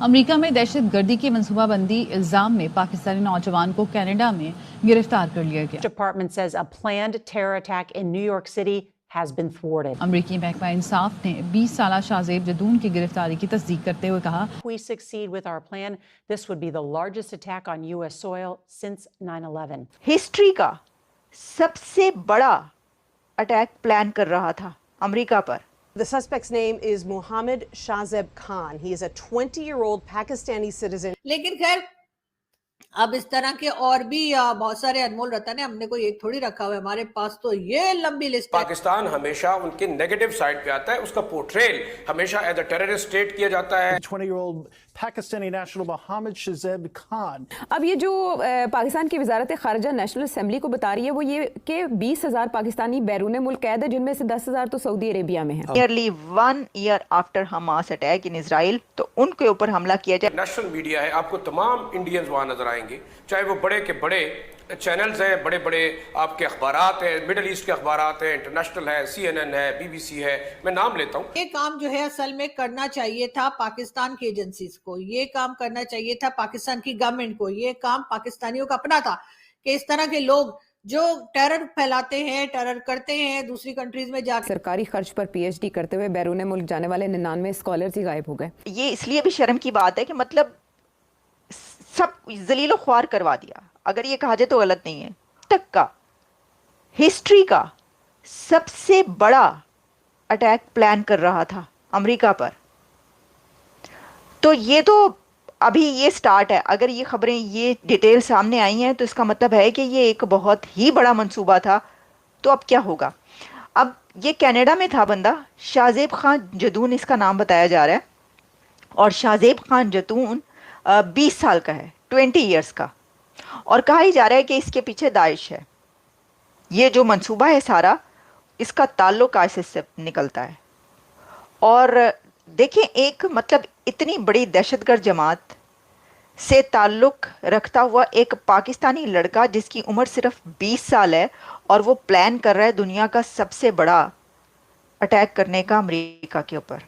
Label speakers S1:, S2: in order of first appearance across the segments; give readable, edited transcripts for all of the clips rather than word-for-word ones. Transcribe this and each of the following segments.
S1: America में दहशतगर्दी की मनसूबाबंदी इल्जाम में पाकिस्तानी नौजवान को कनाडा में गिरफ्तार कर लिया गया।
S2: Department says a planned terror attack in New York City has been thwarted.
S1: अमरीकी महकमा इंसाफ ने 20 साला शाहजेब जदून की गिरफ्तारी की तस्दीक करते हुए कहा,
S2: If we succeed with our plan, this would be the largest attack on U.S. soil since 9/11.
S3: History का सबसे बड़ा अटैक प्लान कर रहा था अमेरिका पर।
S4: The suspect's name is Mohammed Shahzeb Khan. He is a 20-year-old Pakistani citizen.
S5: लेकिन खैर अब इस तरह के और भी बहुत सारे अनमोल रतन है, हमने कोई एक थोड़ी रखा हुआ है, हमारे पास तो ये लंबी लिस्ट है।
S6: पाकिस्तान हमेशा उनके नेगेटिव साइड पे आता है, उसका पोर्ट्रेल हमेशा एज अ टेररिस्ट स्टेट किया जाता है।
S7: 20-year-old Pakistani national Mohammed Shahzeb Khan।
S8: अब ये जो पाकिस्तान की वजारत खारजा नेशनल असेंबली को बता रही है वो ये कि 20,000 पाकिस्तानी बैरून मुल्क कैद है, जिनमें से 10,000 तो सऊदी अरेबिया में है।
S3: Nearly 1 year after Hamas attack in Israel, तो उनके ऊपर हमला किया जाए।
S6: नेशनल मीडिया है, आपको तमाम इंडियंस वहां नजर आएंगे, चाहे वो बड़े के बड़े चैनल्स हैं, बड़े बड़े आपके अखबारात हैं, मिडल ईस्ट के अखबारात हैं, इंटरनेशनल है, CNN है, BBC है, मैं नाम लेता हूँ।
S5: ये काम जो है असल में करना चाहिए था पाकिस्तान की एजेंसीज को, ये काम करना चाहिए था पाकिस्तान की गवर्नमेंट को, ये काम पाकिस्तानियों का अपना था कि इस तरह के लोग जो टेरर फैलाते हैं, टेरर करते हैं, दूसरी कंट्रीज में जाकर
S8: सरकारी खर्च पर PhD करते हुए बैरून मुल्क जाने वाले 99 स्कॉलर्स ही गायब हो गए।
S3: ये इसलिए भी शर्म की बात है कि मतलब सब जलीलो ख्वार करवा दिया, अगर ये कहा जाए तो गलत नहीं है। तक का हिस्ट्री का सबसे बड़ा अटैक प्लान कर रहा था अमेरिका पर। तो ये तो अभी ये स्टार्ट है। अगर ये खबरें, ये डिटेल सामने आई हैं तो इसका मतलब है कि ये एक बहुत ही बड़ा मंसूबा था। तो अब क्या होगा? अब ये कनाडा में था बंदा, शाहजेब खान जदून इसका नाम बताया जा रहा है, और शाहजेब खान जदून 20 साल का है, 20 ईयर्स का, और कहा ही जा रहा है कि इसके पीछे दाइश है। ये जो मंसूबा है सारा, इसका ताल्लुक आईसिस से निकलता है। और देखें, एक मतलब इतनी बड़ी दहशतगर्द जमात से ताल्लुक रखता हुआ एक पाकिस्तानी लड़का जिसकी उम्र सिर्फ 20 साल है, और वो प्लान कर रहा है दुनिया का सबसे बड़ा अटैक करने का अमेरिका के ऊपर।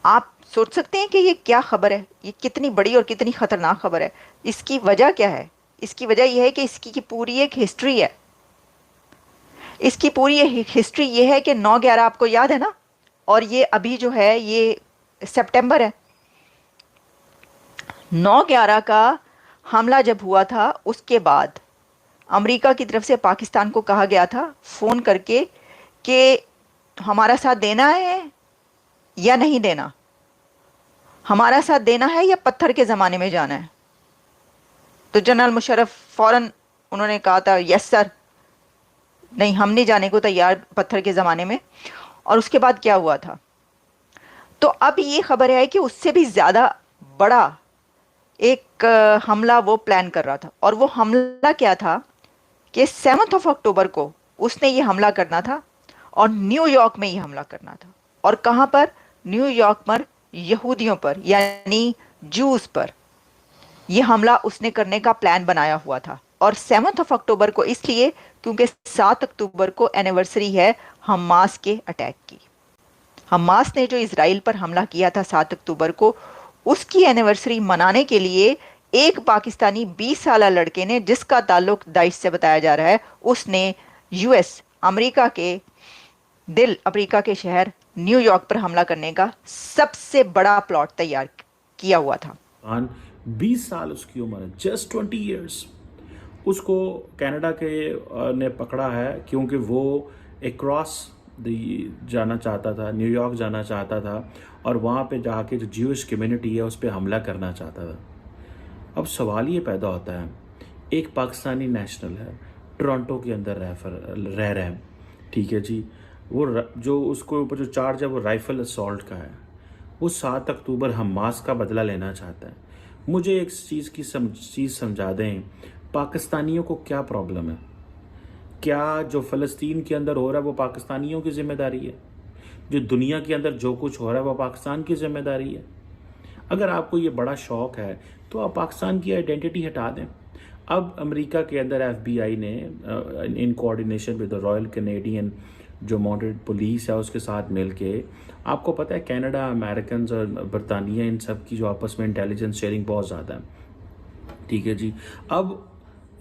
S3: आप सोच सकते हैं कि ये क्या खबर है, ये कितनी बड़ी और कितनी ख़तरनाक खबर है। इसकी वजह क्या है? इसकी वजह यह है कि इसकी की पूरी एक हिस्ट्री है। इसकी पूरी हिस्ट्री ये है कि 9/11 आपको याद है ना, और ये अभी जो है ये सितंबर है। 9/11 का हमला जब हुआ था, उसके बाद अमेरिका की तरफ से पाकिस्तान को कहा गया था फ़ोन करके कि हमारा साथ देना है या नहीं देना, हमारा साथ देना है या पत्थर के ज़माने में जाना है। तो जनरल मुशर्रफ फ़ौरन उन्होंने कहा था यस सर, नहीं हम नहीं जाने को तैयार पत्थर के ज़माने में। और उसके बाद क्या हुआ था? तो अब ये खबर है कि उससे भी ज़्यादा बड़ा एक हमला वो प्लान कर रहा था। और वो हमला क्या था कि 7 अक्टूबर को उसने ये हमला करना था, और न्यूयॉर्क में ये हमला करना था। और कहाँ पर? न्यूयॉर्क पर यहूदियों पर, यानी जूस पर यह हमला उसने करने का प्लान बनाया हुआ था। और 7 अक्टूबर को इसलिए क्योंकि 7 अक्टूबर को एनिवर्सरी है हमास के अटैक की। हमास ने जो इजराइल पर हमला किया था 7 अक्टूबर को, उसकी एनिवर्सरी मनाने के लिए एक पाकिस्तानी 20 साल लड़के ने, जिसका ताल्लुक दाइश से बताया जा रहा है, उसने US अमेरिका के दिल, अमेरिका के शहर न्यूयॉर्क पर हमला करने का सबसे बड़ा प्लॉट तैयार किया हुआ था।
S9: 20 साल उसकी उम्र है, जस्ट 20 ईयर्स। उसको कनाडा के ने पकड़ा है क्योंकि वो अक्रॉस जाना चाहता था, न्यूयॉर्क जाना चाहता था, और वहाँ पे जाके जो ज्यूइश कम्युनिटी है उस पर हमला करना चाहता था। अब सवाल ये पैदा होता है, एक पाकिस्तानी नेशनल है, टोरंटो के अंदर रह रहे हैं, ठीक है जी, वो जो उसको ऊपर जो चार्ज है वो राइफल असॉल्ट का है। वो 7 अक्टूबर हमास का बदला लेना चाहता है। मुझे एक चीज़ समझा दें, पाकिस्तानियों को क्या प्रॉब्लम है? क्या जो फ़लस्तीन के अंदर हो रहा है वो पाकिस्तानियों की ज़िम्मेदारी है? जो दुनिया के अंदर जो कुछ हो रहा है वो पाकिस्तान की ज़िम्मेदारी है? अगर आपको ये बड़ा शौक़ है तो आप पाकिस्तान की आइडेंटिटी हटा दें। अब अमेरिका के अंदर FBI ने in coordination with the royal Canadian जो मॉडरेट पुलिस है उसके साथ मिल के, आपको पता है कनाडा, अमेरिकन और बरतानिया, इन सब की जो आपस में इंटेलिजेंस शेयरिंग बहुत ज़्यादा है, ठीक है जी। अब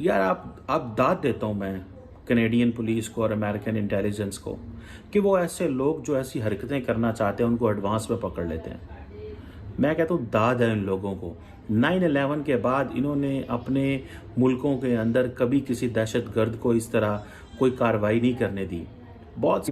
S9: यार आप दाद देता हूँ मैं कनेडियन पुलिस को और अमेरिकन इंटेलिजेंस को कि वो ऐसे लोग जो ऐसी हरकतें करना चाहते हैं उनको एडवांस में पकड़ लेते हैं। मैं कहता हूँ दाद है इन लोगों को। 9/11 के बाद इन्होंने अपने मुल्कों के अंदर कभी किसी दहशतगर्द को इस तरह कोई कार्रवाई नहीं करने दी। बहुत